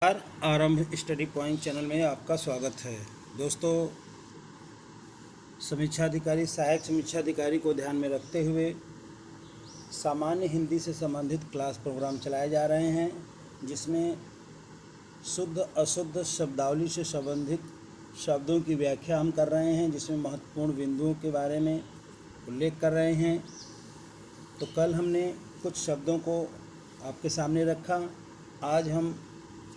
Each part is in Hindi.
आरंभ स्टडी पॉइंट चैनल में आपका स्वागत है। दोस्तों, समीक्षाधिकारी सहायक समीक्षाधिकारी को ध्यान में रखते हुए सामान्य हिंदी से संबंधित क्लास प्रोग्राम चलाए जा रहे हैं, जिसमें शुद्ध अशुद्ध शब्दावली से संबंधित शब्दों की व्याख्या हम कर रहे हैं, जिसमें महत्वपूर्ण बिंदुओं के बारे में उल्लेख कर रहे हैं। तो कल हमने कुछ शब्दों को आपके सामने रखा। आज हम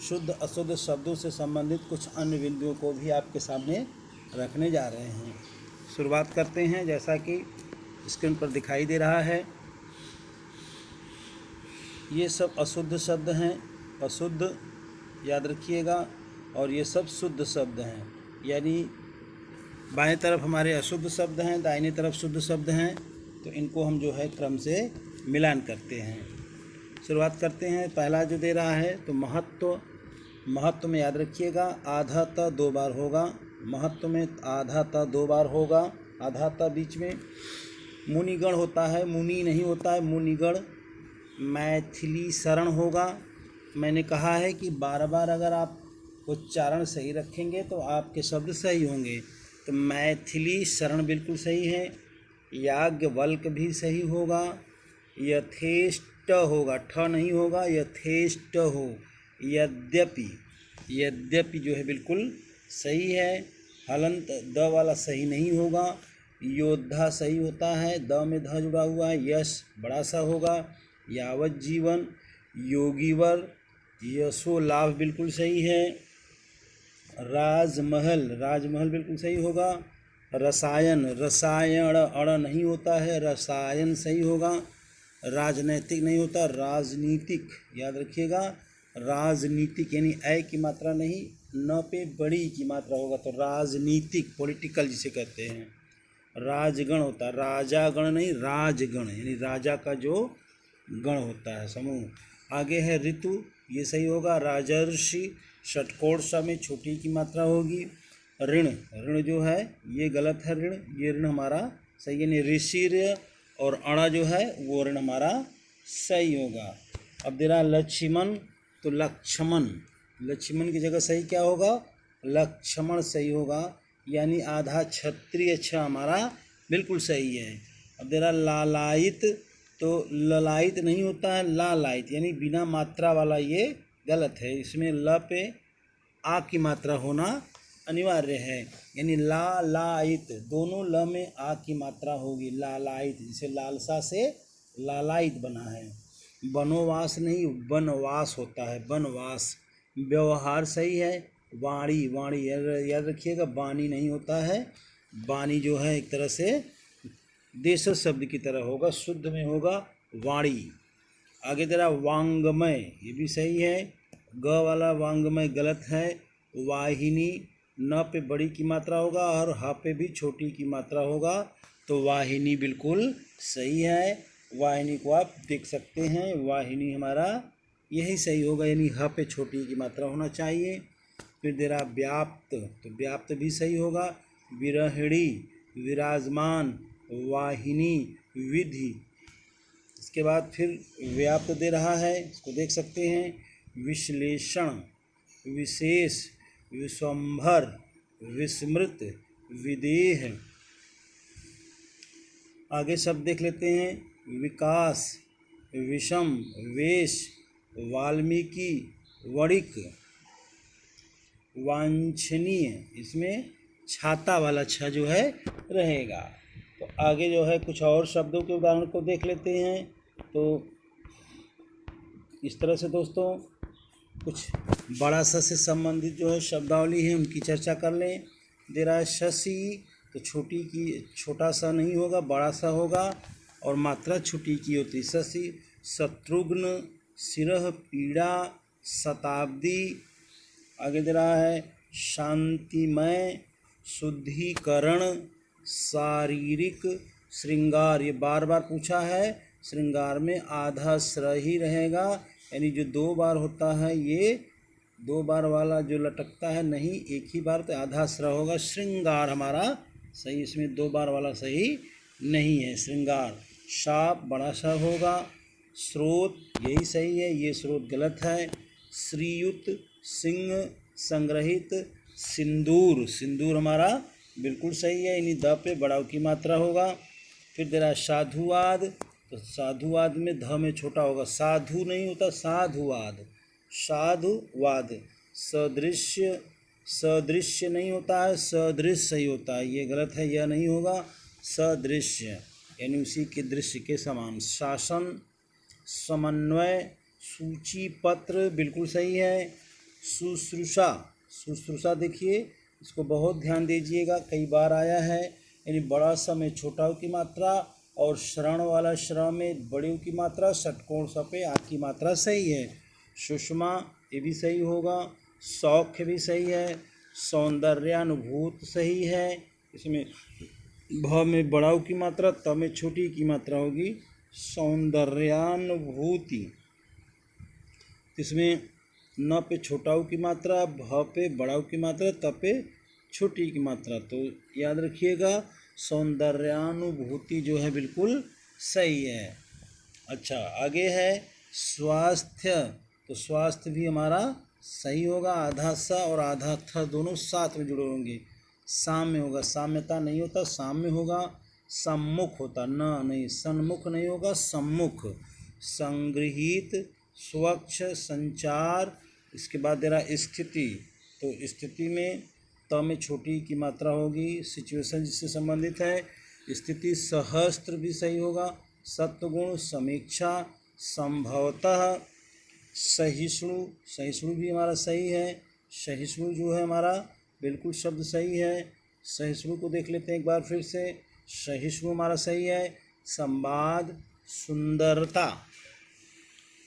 शुद्ध अशुद्ध शब्दों से संबंधित कुछ अन्य बिंदुओं को भी आपके सामने रखने जा रहे हैं। शुरुआत करते हैं। जैसा कि स्क्रीन पर दिखाई दे रहा है, ये सब अशुद्ध शब्द हैं, अशुद्ध याद रखिएगा, और ये सब शुद्ध शब्द हैं। यानी बाएं तरफ हमारे अशुद्ध शब्द हैं, दाहिने तरफ शुद्ध शब्द हैं, तो इनको हम जो है क्रम से मिलान करते हैं। शुरुआत करते हैं। पहला जो दे रहा है, तो महत्व में याद रखिएगा आधा त 2 बार होगा। महत्व में आधा त 2 बार होगा। आधा त बीच में मुनिगण होता है, मुनि नहीं होता है, मुनिगण। मैथिली शरण होगा। मैंने कहा है कि बार बार अगर आप उच्चारण सही रखेंगे तो आपके शब्द सही होंगे। तो मैथिली शरण बिल्कुल सही है। याज्ञवल्क्य भी सही होगा। यथेष्ट होगा, ठ नहीं होगा, यथेष्ट हो। यद्यपि जो है बिल्कुल सही है। हलंत द वाला सही नहीं होगा। योद्धा सही होता है, द में ध जुड़ा हुआ है। यश बड़ा सा होगा। यावत जीवन, योगीवर, यशो लाभ बिल्कुल सही है। राजमहल बिल्कुल सही होगा। रसायन अड़ नहीं होता है, रसायन सही होगा। राजनैतिक नहीं होता, राजनीतिक याद रखिएगा। राजनीतिक यानी ऐ की मात्रा नहीं, न पे बड़ी की मात्रा होगा, तो राजनीतिक पॉलिटिकल जिसे कहते हैं। राजगण होता है, राजागण नहीं, राजगण यानी राजा का जो गण होता है, समूह। आगे है ऋतु, ये सही होगा। राजर्षि षटकोण स में छोटी की मात्रा होगी। ऋण जो है ये गलत है। ये ऋण हमारा सही यानी ऋषिर्य, और अणा जो है वो ऋण हमारा सही होगा। अब दे रहा लक्ष्मण, तो लक्ष्मण की जगह सही क्या होगा? लक्ष्मण सही होगा, यानी आधा क्षत्रिय छ हमारा बिल्कुल सही है। अब दे रहा लालायित, तो ललायित नहीं होता है, लालायित यानी बिना मात्रा वाला, ये गलत है। इसमें ल पे आ की मात्रा होना अनिवार्य है, यानी लालायित, दोनों ल में आ की मात्रा होगी। लालायित, जिसे लालसा से लालायित बना है। बनोवास नहीं, वनवास होता है, वनवास। व्यवहार सही है। वाणी याद रखिएगा, वाणी नहीं होता है। वाणी जो है एक तरह से देशज शब्द की तरह होगा, शुद्ध में होगा वाणी। आगे तेरा वांगमय, ये भी सही है। ग वाला वांगमय गलत है। वाहिनी, न पे बड़ी की मात्रा होगा और ह पे भी छोटी की मात्रा होगा, तो वाहिनी बिल्कुल सही है। वाहिनी को आप देख सकते हैं, वाहिनी हमारा यही सही होगा, यानी ह पे छोटी की मात्रा होना चाहिए। फिर दे रहा व्याप्त, तो व्याप्त भी सही होगा। विरहिणी, विराजमान, वाहिनी, विधि। इसके बाद फिर व्याप्त दे रहा है, इसको देख सकते हैं। विश्लेषण, विशेष, विश्वंभर, विस्मृत, विदेह। आगे शब्द देख लेते हैं। विकास, विषम, वेश, वाल्मीकि, वणिक, वांछनीय, इसमें छाता वाला छ जो है रहेगा। तो आगे जो है कुछ और शब्दों के उदाहरण को देख लेते हैं। तो इस तरह से दोस्तों कुछ बड़ा सा से संबंधित जो है शब्दावली है उनकी चर्चा कर लें। दे रहा है शशि, तो छोटा सा नहीं होगा, बड़ा सा होगा, और मात्रा छोटी की होती है। शशि। शत्रुघ्न, सिरह, पीड़ा, शताब्दी। आगे दे रहा है शांतिमय, शुद्धिकरण, शारीरिक, श्रृंगार। ये बार बार पूछा है। श्रृंगार में आधा स्र ही रहेगा, यानी जो 2 बार होता है, ये 2 बार वाला जो लटकता है नहीं, एक ही बार, तो आधा स्र होगा। श्रृंगार हमारा सही, इसमें 2 बार वाला सही नहीं है, श्रृंगार। शाप बड़ा सा होगा। स्रोत यही सही है, ये स्रोत गलत है। श्रीयुत सिंह संग्रहित सिंदूर, सिंदूर हमारा बिल्कुल सही है, यानी द पे बड़ाव की मात्रा होगा। फिर दे रहा है साधुवाद, तो साधुवाद में ध में छोटा होगा, साधु नहीं होता साधुवाद, साधुवाद। सदृश्य, सदृश्य नहीं होता है, सदृश सही होता है, ये गलत है, यह नहीं होगा, सदृश्य यानी उसी के दृश्य के समान। शासन, समन्वय, सूची पत्र बिल्कुल सही है। शुश्रूषा, शुश्रूषा देखिए इसको बहुत ध्यान दीजिएगा, कई बार आया है, यानी बड़ा स में छोटा उ की मात्रा और श्रण वाला श्र में बड़े उ की मात्रा, षटकोण स पे आ की मात्रा सही है। सुषमा ये भी सही होगा, सौख्य भी सही है, सौंदर्यानुभूत सही है, इसमें भ में बड़ा उ की मात्रा, त में छोटी की मात्रा होगी, सौंदर्यानुभूति। इसमें न पे छोटा उ की मात्रा, भ पे बड़ा उ की मात्रा, त पे छोटी की मात्रा, तो याद रखिएगा सौंदर्यानुभूति जो है बिल्कुल सही है। अच्छा आगे है स्वास्थ्य, तो स्वास्थ्य भी हमारा सही होगा, आधा स और आधा थ दोनों साथ में जुड़े होंगे। साम्य होगा, साम्यता नहीं होता, साम्य होगा। सम्मुख होता, न नहीं, सन्मुख नहीं होगा, सम्मुख। संगृहीत, स्वच्छ, संचार। इसके बाद दे रहा स्थिति, तो स्थिति में त में छोटी की मात्रा होगी, सिचुएशन जिससे संबंधित है। स्थिति, सहस्त्र भी सही होगा। सत्वगुण, समीक्षा, संभवतः। सहिष्णु, सहिष्णु भी हमारा सही है, सहिष्णु जो है हमारा बिल्कुल शब्द सही है। सहिष्णु को देख लेते हैं एक बार फिर से, सहिष्णु हमारा सही है। संवाद, सुंदरता।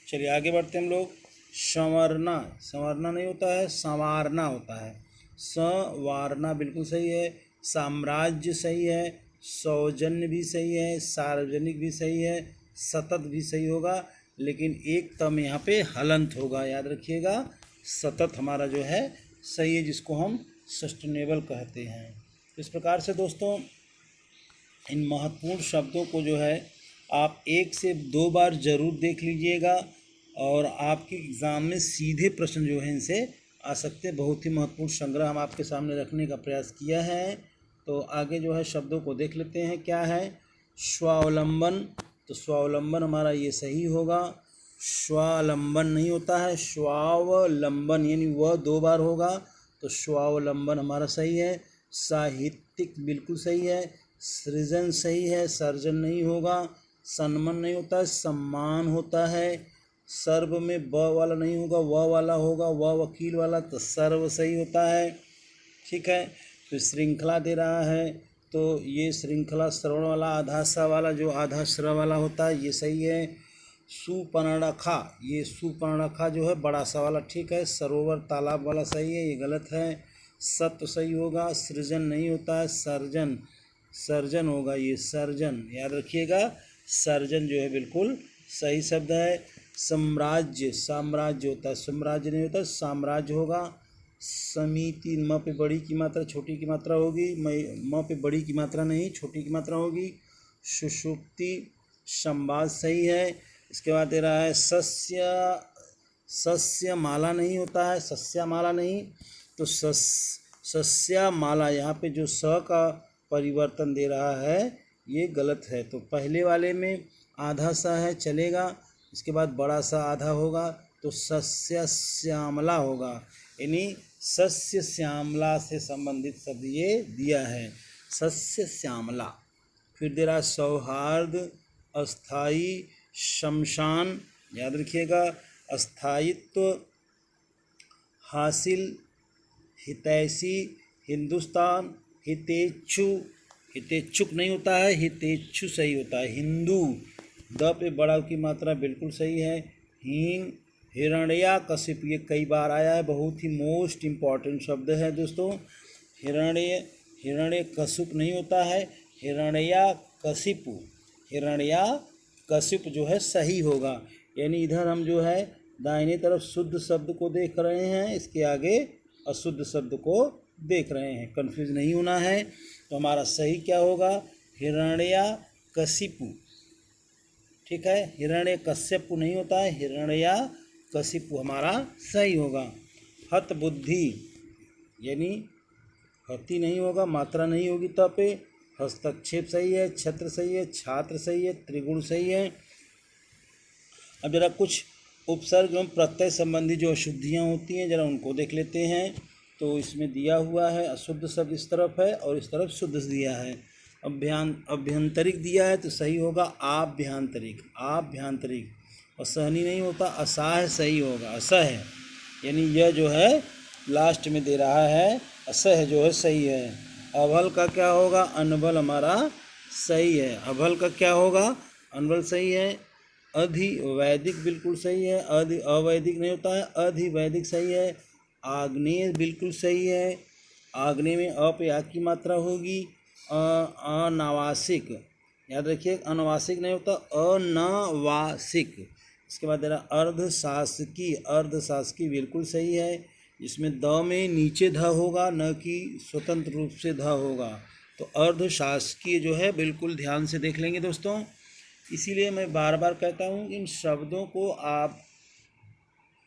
चलिए आगे बढ़ते हैं हम लोग। संवरना, संवरना नहीं होता है, संवारना होता है, संवारना बिल्कुल सही है। साम्राज्य सही है, सौजन्य भी सही है, सार्वजनिक भी सही है, सतत भी सही होगा, लेकिन एक तम यहाँ पे हलंत होगा, याद रखिएगा। सतत हमारा जो है सही है, जिसको हम सस्टेनेबल कहते हैं। इस प्रकार से दोस्तों इन महत्वपूर्ण शब्दों को जो है आप 1 से 2 बार ज़रूर देख लीजिएगा, और आपके एग्ज़ाम में सीधे प्रश्न जो हैं इनसे आ सकते हैं। बहुत ही महत्वपूर्ण संग्रह हम आपके सामने रखने का प्रयास किया है। तो आगे जो है शब्दों को देख लेते हैं। क्या है स्वावलंबन, तो स्वावलंबन हमारा ये सही होगा। स्वावलंबन नहीं होता है, स्वावलंबन यानी वह 2 बार होगा, तो स्वावलंबन हमारा सही है। साहित्यिक बिल्कुल सही है। सृजन सही है, सर्जन नहीं होगा। सन्मान नहीं होता है, सम्मान होता है। सर्व में ब वाला नहीं होगा, व वाला होगा, व वकील वाला, तो सर्व सही होता है। ठीक है, तो श्रृंखला दे रहा है, तो ये श्रृंखला श्रवण वाला आधा सा वाला जो आधा श्र वाला होता है ये सही है। सुपर्णखा, ये सुपर्णखा जो है बड़ा सा वाला ठीक है। सरोवर तालाब वाला सही है, ये गलत है। सत्य सही होगा। सृजन नहीं होता है, सर्जन, सर्जन होगा, ये सर्जन, याद रखिएगा। सर्जन जो है बिल्कुल सही शब्द है। साम्राज्य, साम्राज्य होता है, साम्राज्य नहीं होता, साम्राज्य होगा। समिति, म पे बड़ी की मात्रा छोटी की मात्रा होगी, म पे बड़ी की मात्रा नहीं छोटी की मात्रा होगी। सुषुप्ति, संवाद सही है। इसके बाद दे रहा है सस्य, सस्यमाला नहीं होता है, सस्यमाला नहीं, तो सस्यमाला, यहाँ पे जो स का परिवर्तन दे रहा है ये गलत है। तो पहले वाले में आधा सा है चलेगा, इसके बाद बड़ा सा आधा होगा, तो सस्य श्यामला होगा, यानी सस्य श्यामला से संबंधित शब्द ये दिया है, सस्य श्यामला। फिर दे रहा सौहार्द, अस्थाई, शमशान, याद रखिएगा। अस्थायित्व, हासिल, हितैषी, हिंदुस्तान, हितेच्छु, हितेच्छुक नहीं होता है, हितेच्छु सही होता है। हिंदू, द पे बड़ा की मात्रा बिल्कुल सही है। हीन, हिरण्याकशिप, ये कई बार आया है, बहुत ही मोस्ट इम्पॉर्टेंट शब्द है दोस्तों। हिरण्यकशिप नहीं होता है, हिरण्याकशिप, हिरण्याकशिप जो है सही होगा। यानी इधर हम जो है दाहिने तरफ शुद्ध शब्द को देख रहे हैं, इसके आगे अशुद्ध शब्द को देख रहे हैं, कंफ्यूज नहीं होना है। तो हमारा सही क्या होगा, हिरण्याकशिपु, ठीक है। हिरण्यकश्यप नहीं होता है, हिरण्याकशिपु हमारा सही होगा। हत बुद्धि यानी हति नहीं होगा, मात्रा नहीं होगी त पे। हस्तक्षेप सही है, छत्र सही है, छात्र सही है, त्रिगुण सही है। अब जरा कुछ उपसर्ग एवं प्रत्यय संबंधी जो अशुद्धियाँ होती हैं जरा उनको देख लेते हैं। तो इसमें दिया हुआ है अशुद्ध शब्द इस तरफ है और इस तरफ शुद्ध दिया है। अभ्यंतरिक दिया है तो सही होगा आभ्यंतरिक, आभ्यंतरिक। और सहनी नहीं होता, असह सही होगा, असह यानी यह जो है लास्ट में दे रहा है, असह जो है सही है। अभल का क्या होगा, अनबल हमारा सही है। अभल का क्या होगा, अनबल सही है। अधिवैदिक बिल्कुल सही है, अवैदिक नहीं होता है, अधिवैदिक सही है। आग्नेय बिल्कुल सही है, आग्नेय में अ पे आ की मात्रा होगी। अनावासिक याद रखिए, अनावासिक नहीं होता, अनावासिक। इसके बाद तेरा अर्धशासकीय, अर्धशासकीय बिल्कुल सही है, जिसमें द में नीचे ध होगा न कि स्वतंत्र रूप से ध होगा। तो अर्धशासकीय जो है बिल्कुल ध्यान से देख लेंगे दोस्तों। इसीलिए मैं बार बार कहता हूँ कि इन शब्दों को आप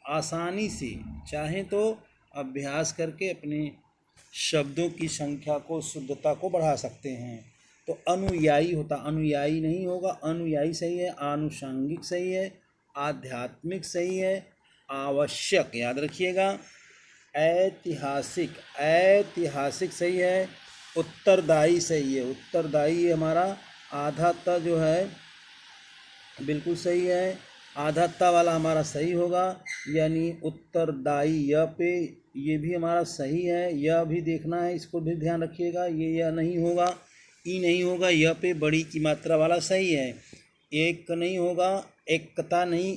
आसानी से चाहें तो अभ्यास करके अपने शब्दों की संख्या को, शुद्धता को बढ़ा सकते हैं। तो अनुयायी होता, अनुयायी नहीं होगा, अनुयायी सही है। आनुषंगिक सही है, आध्यात्मिक सही है, आवश्यक याद रखिएगा। ऐतिहासिक, ऐतिहासिक सही है। उत्तरदायी सही है, उत्तरदायी हमारा आधा त जो है बिल्कुल सही है, आधा ता वाला हमारा सही होगा, यानी उत्तरदायी य पे ये भी हमारा सही है। यह भी देखना है, इसको भी ध्यान रखिएगा, ये यह नहीं होगा, ई नहीं होगा, यह पे बड़ी की मात्रा वाला सही है। एक नहीं होगा, एकता नहीं,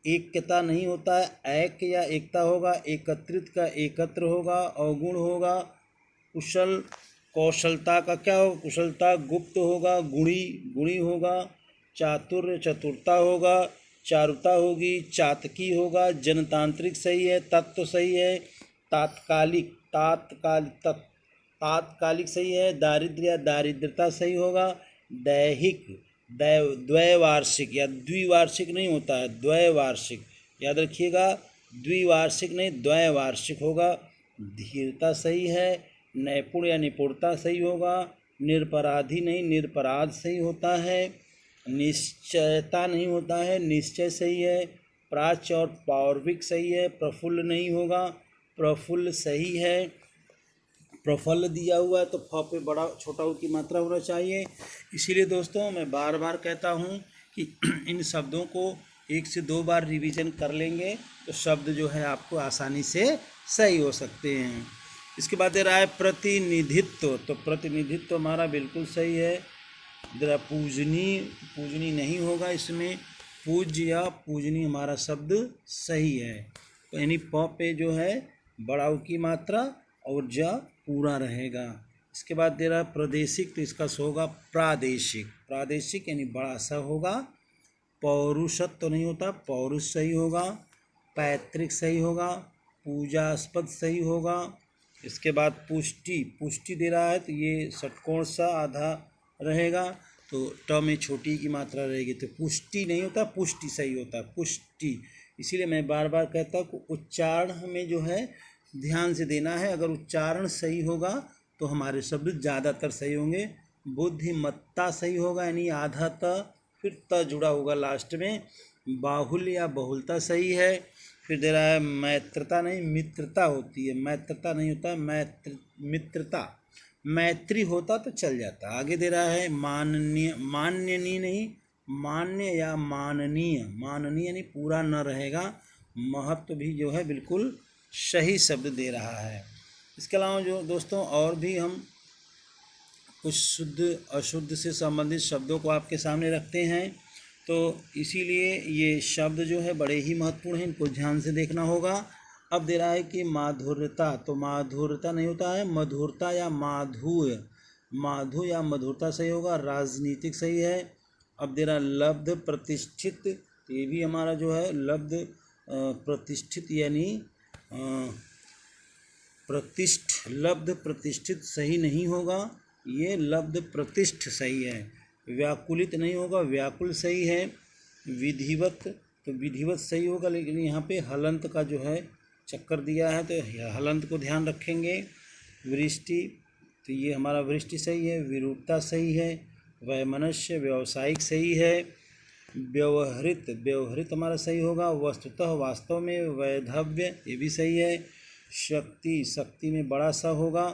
एकता नहीं होता है, एक या एकता होगा, एकत्रित का एकत्र होगा, अवगुण होगा। कुशल, कौशलता का क्या होगा, कुशलता। गुप्त होगा, गुणी, गुणी होगा। चातुर्य, चतुरता होगा। चारुता होगी, चातकी होगा। जनतांत्रिक सही है, तत्व सही है। तात्कालिक, तात्कालिक सही है। दारिद्र्य, दारिद्रता सही होगा। दैहिक, द्वैवार्षिक या द्विवार्षिक नहीं होता है, द्वैवार्षिक याद रखिएगा, द्विवार्षिक नहीं द्वैवार्षिक होगा। धीरता सही है। नैपुण या निपुणता सही होगा। निरपराधी नहीं निरपराध सही होता है। निश्चयता नहीं होता है, निश्चय सही है। प्राच्य और पौर्विक सही है। प्रफुल्ल नहीं होगा, प्रफुल्ल सही है। प्रफुल्ल दिया हुआ है तो फ पे बड़ा छोटा उ की मात्रा होना चाहिए। इसीलिए दोस्तों मैं बार बार कहता हूँ कि इन शब्दों को 1 से 2 बार रिवीजन कर लेंगे तो शब्द जो है आपको आसानी से सही हो सकते हैं। इसके बाद दे रहा है प्रतिनिधित्व, तो प्रतिनिधित्व हमारा बिल्कुल सही है। जरा पूजनी, पूजनी नहीं होगा, इसमें पूज्य या पूजनी हमारा शब्द सही है। तो यानी प पे जो है बड़ा उ की मात्रा और ज पूरा रहेगा। इसके बाद दे रहा है प्रादेशिक, तो इसका स होगा प्रादेशिक, प्रादेशिक यानी बड़ा सा होगा। पौरुषत्व तो नहीं होता, पौरुष सही होगा। पैतृक सही होगा। पूजास्पद सही होगा। इसके बाद पुष्टि, पुष्टि दे रहा है तो ये षटकोण सा आधा रहेगा, तो ट में छोटी की मात्रा रहेगी, तो पुष्टि नहीं होता, पुष्टि सही होता है, पुष्टि। इसीलिए मैं बार बार कहता हूँ उच्चारण में जो है ध्यान से देना है। अगर उच्चारण सही होगा तो हमारे शब्द ज़्यादातर सही होंगे। बुद्धिमत्ता सही होगा, यानी आधा त फिर त जुड़ा होगा लास्ट में। बाहुल्य या बहुलता सही है। फिर दे रहा है मैत्रता नहीं मित्रता होती है, मैत्रता नहीं होता, मित्रता। मैत्री होता तो चल जाता। आगे दे रहा है माननीय, मान्यनीय नहीं मान्य या माननीय, माननीय यानी पूरा न रहेगा। महत्व भी जो है बिल्कुल सही शब्द दे रहा है। इसके अलावा जो दोस्तों और भी हम कुछ शुद्ध अशुद्ध से संबंधित शब्दों को आपके सामने रखते हैं, तो इसीलिए ये शब्द जो है बड़े ही महत्वपूर्ण हैं, इनको ध्यान से देखना होगा। अब दे रहा है कि माधुर्यता, तो माधुर्यता नहीं होता है, मधुरता या माधुर्य, माधु या मधुरता सही होगा। राजनीतिक सही है। अब दे रहा लब्ध प्रतिष्ठित, तो ये भी हमारा जो है लब्ध प्रतिष्ठित यानी प्रतिष्ठ, लब्ध प्रतिष्ठित सही नहीं होगा, ये लब्ध प्रतिष्ठ सही है। व्याकुलित नहीं होगा, व्याकुल सही है। विधिवत, तो विधिवत सही होगा, लेकिन यहाँ पे हलंत का जो है चक्कर दिया है तो हलंत को ध्यान रखेंगे। वृष्टि, तो ये हमारा वृष्टि सही है। विरूपता सही है। वैमनस्य, व्यावसायिक सही है। व्यवहृत, व्यवहृत हमारा सही होगा। वस्तुतः, वास्तव में। वैधव्य, ये भी सही है। शक्ति, शक्ति में बड़ा सा होगा।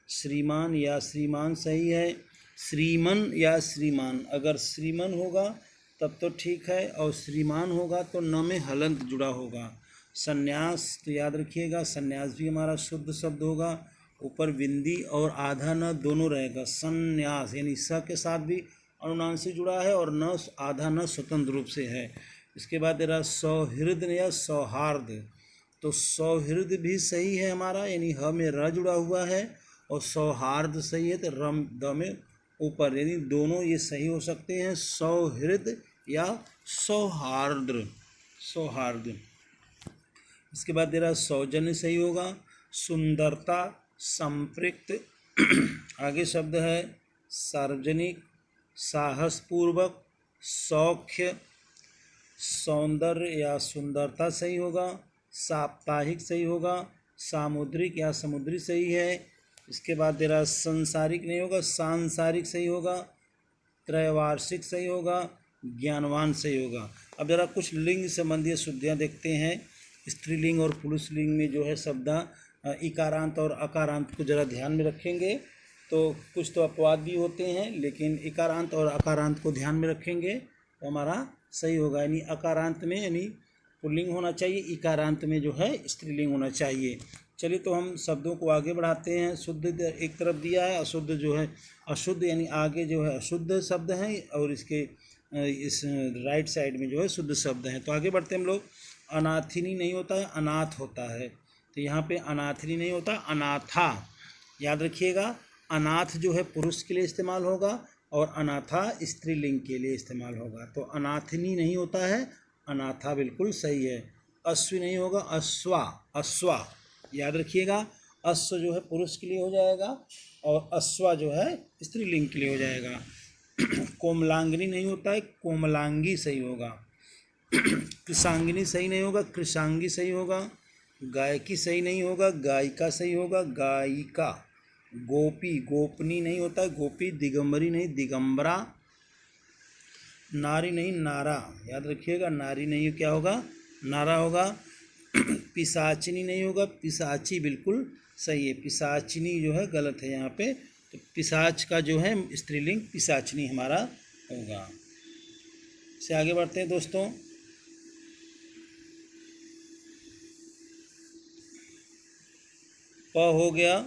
श्रीमान या श्रीमान सही है। श्रीमन या श्रीमान, अगर श्रीमन होगा तब तो ठीक है, और श्रीमान होगा तो न में हलंत जुड़ा होगा। संन्यास, तो याद रखिएगा संन्यास भी हमारा शुद्ध शब्द होगा। ऊपर बिंदी और आधा न दोनों रहेगा। संन्यास यानी स के साथ भी अनुनासिक जुड़ा है और न आधा न स्वतंत्र रूप से है। इसके बाद तेरा सौहृद या सौहार्द, तो सौहृद भी सही है हमारा, यानी ह में र जुड़ा हुआ है, और सौहार्द सही है तो रम द में ऊपर, यानी दोनों ये सही हो सकते हैं। सौहृद या सौहार्द, सौहार्द। इसके बाद तेरा सौजन्य सही होगा। सुंदरता, संपृक्त। आगे शब्द है सार्वजनिक, साहसपूर्वक, सौख्य, सौंदर्य या सुंदरता सही होगा। साप्ताहिक सही होगा। सामुद्रिक या समुद्री सही है। इसके बाद तेरा संसारिक नहीं होगा, सांसारिक सही होगा। त्रैवार्षिक सही होगा। ज्ञानवान सही होगा। अब जरा कुछ लिंग संबंधी शुद्धियाँ देखते हैं। स्त्रीलिंग और पुरुषलिंग में जो है शब्द इकारांत और अकारांत को जरा ध्यान में रखेंगे, तो कुछ तो अपवाद भी होते हैं, लेकिन इकारांत और अकारांत को ध्यान में रखेंगे तो हमारा सही होगा। यानी अकारांत में यानी पुल्लिंग होना चाहिए, इकारांत में जो है स्त्रीलिंग होना चाहिए। चलिए तो हम शब्दों को आगे बढ़ाते हैं। शुद्ध एक तरफ दिया है, अशुद्ध जो है अशुद्ध, यानी आगे जो है अशुद्ध शब्द हैं और इसके इस राइट साइड में जो है शुद्ध शब्द हैं। तो आगे बढ़ते हैं हम लोग। अनाथिनी नहीं होता है, अनाथ होता है। तो यहाँ पे अनाथिनी नहीं होता, अनाथा। याद रखिएगा, अनाथ जो है पुरुष के लिए इस्तेमाल होगा और अनाथा स्त्रीलिंग के लिए इस्तेमाल होगा। तो अनाथिनी नहीं होता है, अनाथा बिल्कुल सही है। अश्व नहीं होगा, अश्वा, अश्वा। याद रखिएगा, अश्व जो है पुरुष के लिए हो जाएगा और अश्वा जो है स्त्रीलिंग के लिए हो जाएगा। कोमलांगिनी नहीं होता है, कोमलांगी सही होगा। कृषांगिनी सही नहीं होगा, कृषांगी सही होगा। गायकी सही नहीं होगा, गायिका सही होगा, गायिका। गोपी, गोपनी नहीं होता है, गोपी। दिगंबरी नहीं, दिगंबरा। नारी नहीं, नारा। याद रखिएगा, नारी नहीं क्या होगा, नारा होगा। पिशाचिनी नहीं होगा, पिशाची बिल्कुल सही है। पिशाचिनी जो है गलत है यहाँ पे, तो पिशाच का जो है स्त्रीलिंग पिशाचिनी हमारा होगा। से आगे बढ़ते हैं दोस्तों। प हो गया,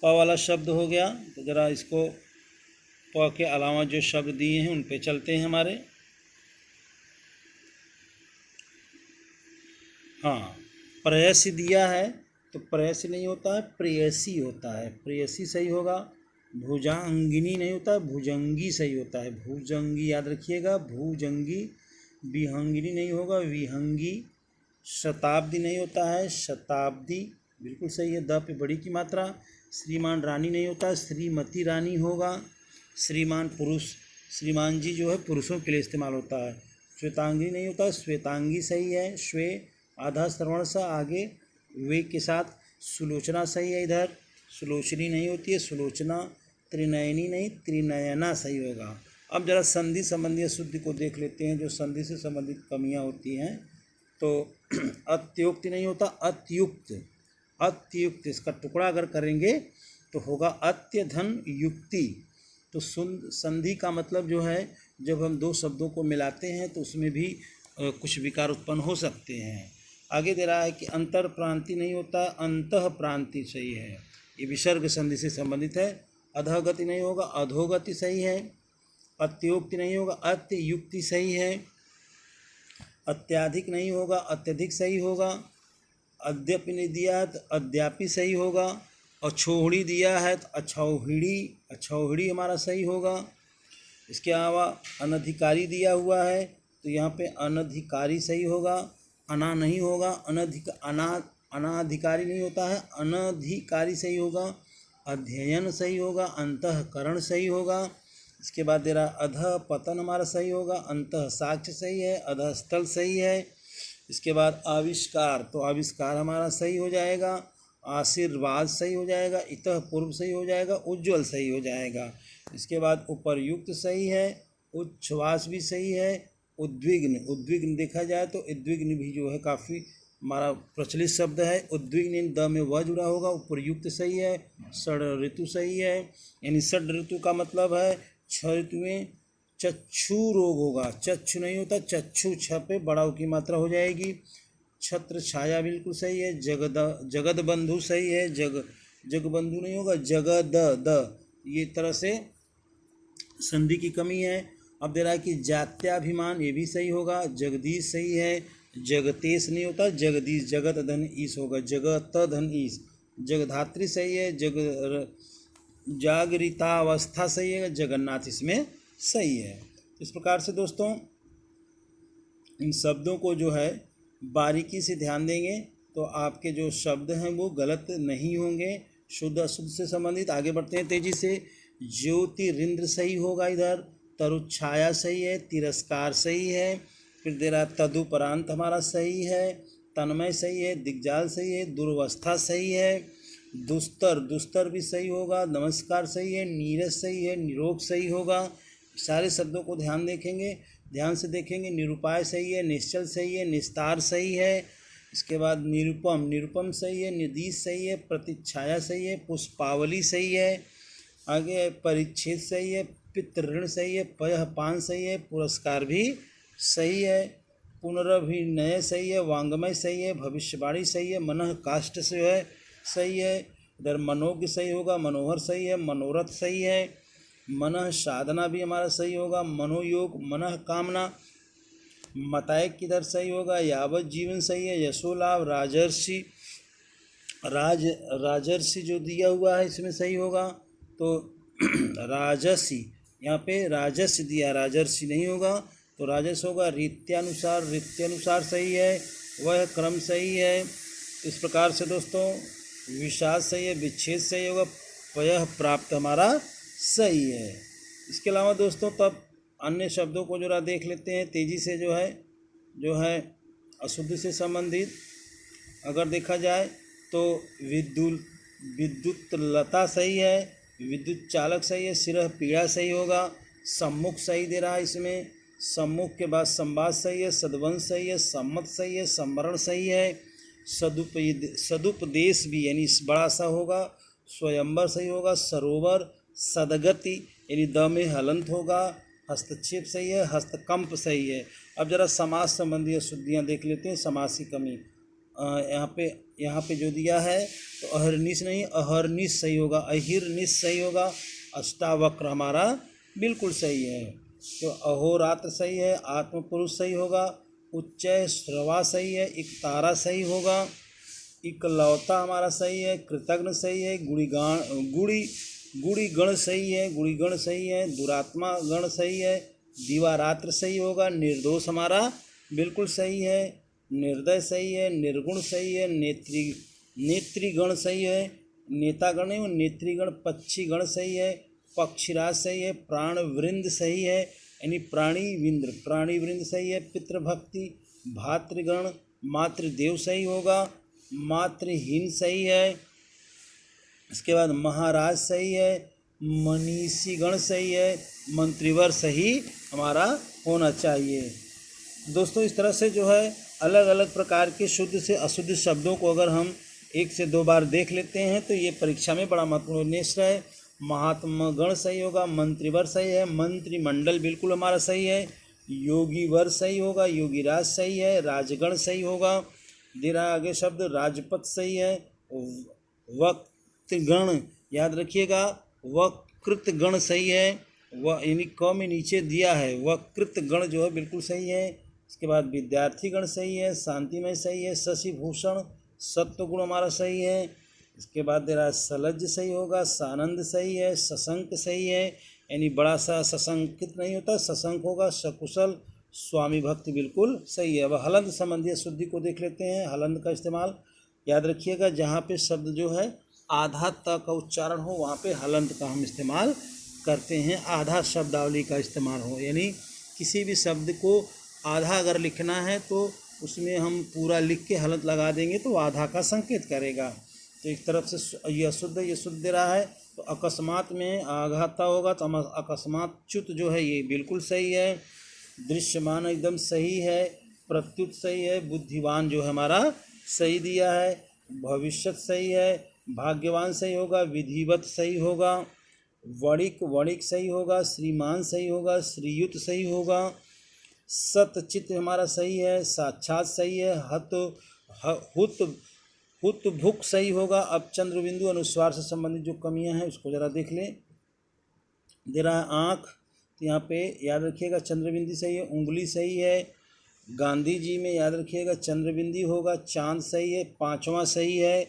प वाला शब्द हो गया। तो ज़रा इसको प के अलावा जो शब्द दिए हैं उन पे चलते हैं हमारे। हाँ, प्रेयसी दिया है, तो प्रेयसी नहीं होता है, प्रेयसी होता है। प्रेयसी सही होगा। भुजांगिनी नहीं होता है, भुजंगी सही होता है। भुजंगी याद रखिएगा, भुजंगी। विहंगिनी नहीं होगा, विहंगी। शताब्दी नहीं होता है, शताब्दी बिल्कुल सही है, द पे बड़ी की मात्रा। श्रीमान रानी नहीं होता, श्रीमती रानी होगा। श्रीमान पुरुष, श्रीमान जी जो है पुरुषों के लिए इस्तेमाल होता है। श्वेतांगी नहीं होता, श्वेतांगी सही है। श्वे आधा श्रवण सा आगे वे के साथ। सुलोचना सही है इधर, सुलोचनी नहीं होती है, सुलोचना। त्रिनयनी नहीं, त्रिनयना सही होगा। अब जरा संधि संबंधी अशुद्धि को देख लेते हैं, जो संधि से संबंधित कमियां होती हैं। तो अत्युक्त नहीं होता, अत्युक्त, अत्युक्त। इसका टुकड़ा अगर करेंगे तो होगा अत्यधन युक्ति। तो संधि का मतलब जो है, जब हम दो शब्दों को मिलाते हैं तो उसमें भी कुछ विकार उत्पन्न हो सकते हैं। आगे दे रहा है कि अंतर प्रांति नहीं होता, अंतः प्रांति सही है। ये विसर्ग संधि से संबंधित है। अधोगति नहीं होगा, अधोगति सही है। अत्युक्ति नहीं होगा, अत्युक्ति सही है। अत्याधिक नहीं होगा, अत्यधिक सही होगा। अद्यपि नहीं दिया है तो अद्यापि सही होगा। अछोहड़ी दिया है तो अछौहिड़ी, अछौहिड़ी हमारा सही होगा। इसके अलावा अनधिकारी दिया हुआ है तो यहाँ पे अनधिकारी सही होगा। अना नहीं होगा, अनाधिकारी नहीं होता है, अनधिकारी सही होगा। अध्ययन सही होगा, अंतःकरण सही होगा। इसके बाद दे रहा अध पतन हमारा सही होगा। अंतः साक्ष्य सही है, अधस्थल सही है। इसके बाद आविष्कार, तो आविष्कार हमारा सही हो जाएगा। आशीर्वाद सही हो जाएगा। इतः पूर्व सही हो जाएगा। उज्ज्वल सही हो जाएगा। इसके बाद उपर्युक्त सही है। उच्छ्वास भी सही है। उद्विग्न, उद्विग्न देखा जाए तो उद्विग्न भी जो है काफ़ी हमारा प्रचलित शब्द है। उद्विग्न द में व जुड़ा होगा। उपर्युक्त सही है। षड ऋतु सही है, यानी षड ऋतु का मतलब है 6 ऋतुएं। चक्षु रोग होगा, चक्षु नहीं होता, चक्षु छ पे बड़ाव की मात्रा हो जाएगी। छत्र छाया बिल्कुल सही है। जगद बंधु सही है। जगबंधु नहीं होगा, जगद द, ये तरह से संधि की कमी है। अब दे रहा है कि जात्याभिमान, ये भी सही होगा। जगदीश सही है। जगतेश नहीं होता, जगदीश, जगत धन ईश होगा, जगत धन ईश। जगधात्री सही है। जागरितावस्था सही है। जगन्नाथ इसमें सही है। इस प्रकार से दोस्तों इन शब्दों को जो है बारीकी से ध्यान देंगे तो आपके जो शब्द हैं वो गलत नहीं होंगे, शुद्ध अशुद्ध से संबंधित। आगे बढ़ते हैं तेजी से। ज्योतिरिंद्र सही होगा इधर। तरुच्छाया सही है। तिरस्कार सही है। फिर दे रहा तदुपरांत हमारा सही है। तन्मय सही है। दिग्जाल सही है। दुर्वस्था सही है। दुस्तर, दुस्तर भी सही होगा। नमस्कार सही है। नीरस सही है। निरोग सही होगा। सारे शब्दों को ध्यान से देखेंगे। निरुपाय सही है। निश्चल सही है। निस्तार सही है। इसके बाद निरुपम, निरुपम सही है। निर्दिश सही है। प्रतिच्छाया सही है। पुष्पावली सही है। आगे परिच्छेद सही है। पितृऋण सही है। पयःपान सही है। पुरस्कार भी सही है। पुनरभिनय सही है। वांग्मय सही है। भविष्यवाणी सही है। मनः काष्ठ से है सही है। इधर मनोज्ञ सही होगा। मनोहर सही है। मनोरथ सही है। मनः साधना भी हमारा सही होगा। मनोयोग, मनः कामना। मतायक किधर सही होगा। यावत जीवन सही है। यशोलाभ, राजर्षि, राजर्षि जो दिया हुआ है इसमें सही होगा। तो राजसी, यहाँ पे राजस्य दिया, राजर्षि नहीं होगा तो राजस होगा। रीत्यानुसार, रीत्यानुसार सही है। वह क्रम सही है। इस प्रकार से दोस्तों विषाद सही है। विच्छेद सही होगा। पयः प्राप्त हमारा सही है। इसके अलावा दोस्तों तब अन्य शब्दों को जरा देख लेते हैं तेजी से। जो है अशुद्ध से संबंधित अगर देखा जाए तो विद्युत लता सही है। विद्युत चालक सही है। सिरह पीड़ा सही होगा। सम्मुख सही दे रहा है इसमें। सम्मुख के बाद संवाद सही है। सद्वंश सही है। सम्मत सही है। संवरण सही है। सदुपदेश भी यानी बड़ा सा होगा। स्वयंवर सही होगा। सरोवर, सदगति यानी द में हलंत होगा। हस्तक्षेप सही है। हस्तकंप सही है। अब जरा समास संबंधी अशुद्धियाँ देख लेते हैं। समास की कमी यहाँ पे जो दिया है तो अहर्निश नहीं, अहर्निश सही होगा। अहिर्निश सही होगा। अष्टावक्र हमारा बिल्कुल सही है। तो अहोरात्र सही है। आत्मपुरुष सही होगा। उच्चय श्रवा सही है। इकतारा सही होगा। इकलौता हमारा सही है। कृतघ्न सही है। गुड़ीगण सही है। गुड़ीगण सही है। दुरात्मा गण सही है। दिवारात्र सही होगा। निर्दोष हमारा बिल्कुल सही है। निर्दय सही है। निर्गुण सही है। नेत्रीगण सही है। नेतागण नहीं, नेत्रीगण। पक्षीगण सही है। पक्षीराज सही है। प्राणवृंद सही है, यानी प्राणीवृंद सही है। पितृभक्ति, भातृगण, मातृदेव सही होगा। मातृहीन सही है। इसके बाद महाराज सही है। मनीषीगण सही है। मंत्रीवर सही हमारा होना चाहिए। दोस्तों इस तरह से जो है अलग अलग प्रकार के शुद्ध से अशुद्ध शब्दों को अगर हम 1 से 2 बार देख लेते हैं तो ये परीक्षा में बड़ा महत्वपूर्ण निश्चय है। महात्मा गण सही होगा। मंत्रीवर सही है। मंत्रिमंडल बिल्कुल हमारा सही है। योगीवर सही होगा। योगीराज सही है। राजगण सही होगा। दे रहा आगे शब्द राजपथ सही है। वक्तगण याद रखिएगा। वकृतगण सही है। यानी क में नीचे दिया है। वकृतगण जो है बिल्कुल सही है। इसके बाद विद्यार्थीगण सही है। शांतिमय सही है। शशिभूषण सत्वगुण हमारा सही है। इसके बाद दे रहा है सलज्ज सही होगा। सानंद सही है। सशंक सही है, यानी बड़ा सा सशंकित नहीं होता, सशंक होगा। सकुशल, स्वामी भक्ति बिल्कुल सही है। अब हलंत संबंधी शुद्धि को देख लेते हैं। हलंत का इस्तेमाल याद रखिएगा, जहाँ पे शब्द जो है आधा त का उच्चारण हो वहाँ पे हलंत का हम इस्तेमाल करते हैं। आधा शब्दावली का इस्तेमाल हो, यानी किसी भी शब्द को आधा अगर लिखना है तो उसमें हम पूरा लिख के हलंत लगा देंगे तो आधा का संकेत करेगा। तो एक तरफ से ये शुद्ध दे रहा है, तो अकस्मात में आघाता होगा, तो अकस्मात च्युत जो है ये बिल्कुल सही है। दृश्यमान एकदम सही है, प्रत्युत सही है, बुद्धिवान जो है हमारा सही दिया है, भविष्यत सही है, भाग्यवान सही होगा, विधिवत सही होगा, वणिक सही होगा, श्रीमान सही होगा, श्रीयुत सही होगा, सतचित हमारा सही है, साक्षात सही है, हुत भुक सही होगा। अब चंद्र बिंदु अनुस्वार से संबंधित जो कमियां हैं उसको जरा देख लें। दे रहा है आँख, तो यहाँ पे याद रखिएगा चंद्र बिंदु सही है, उंगली सही है, गांधी जी में याद रखिएगा चंद्र बिंदु होगा, चांद सही है, पांचवा सही है,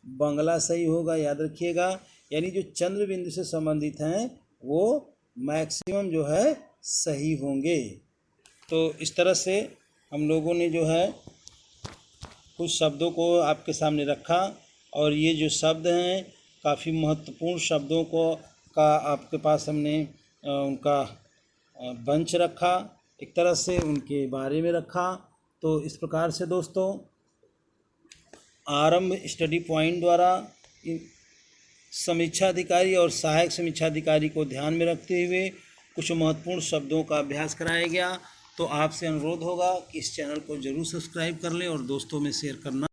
बंगला सही होगा, याद रखिएगा। यानी जो चंद्र बिंदु से संबंधित हैं वो मैक्सिमम जो है सही होंगे। तो इस तरह से हम लोगों ने जो है कुछ शब्दों को आपके सामने रखा, और ये जो शब्द हैं काफ़ी महत्वपूर्ण शब्दों का आपके पास हमने उनका बंच रखा, एक तरह से उनके बारे में रखा। तो इस प्रकार से दोस्तों आरंभ स्टडी पॉइंट द्वारा समीक्षा अधिकारी और सहायक समीक्षा अधिकारी को ध्यान में रखते हुए कुछ महत्वपूर्ण शब्दों का अभ्यास कराया गया। तो आपसे अनुरोध होगा कि इस चैनल को जरूर सब्सक्राइब कर लें और दोस्तों में शेयर करना